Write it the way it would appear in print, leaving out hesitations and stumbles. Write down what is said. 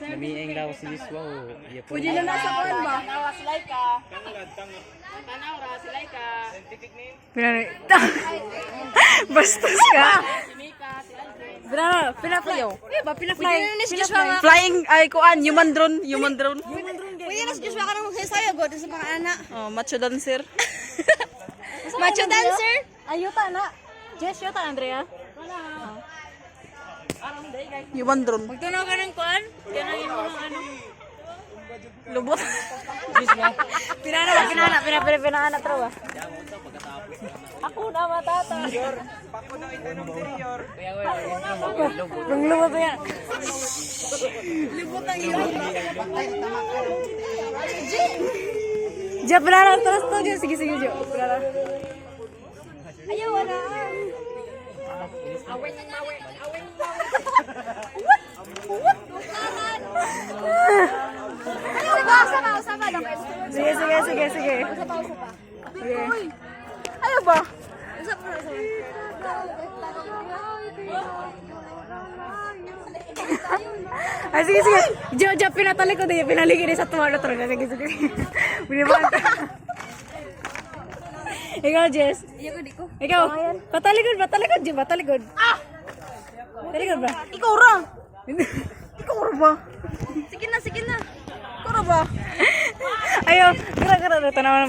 Namiing daw si Yuswa. Pwede na nasa kuwan ba? Bastos ka. Pinafly. Pinafly. Flying ay kuan, human drone. Pwede na si Joshua ka nang magsasayo god sa mga anak. Oh, macho dancer. Macho dancer? Ayuta na. Jess, yuta Andrea. Human drone. Magtunaw ka ng kuwan? Kanang imo ng ano? Lubot. Pinana trawa. Ako na matata. Pako ng itanong interior. Kung lubot yan. Lubot ang iyo. Diya, pinana. Taras to, Diya. Sige, Diya. Pinana. Ayaw, wala. Ayaw ba? Sama lang. Sige. Sige. Ayaw ba? Ay, sige. Diya, pinatalik ko din. Pinaligid sa tuwa na talaga. Sige. Biniban. Ikaw, Jess. Ikaw. Patalikod, Jess. Patalikod. Talikod ba? Ikaw ra. Ikaw ba? Sige na. Ikaw ba? Ayaw. Gara. Tanaw na.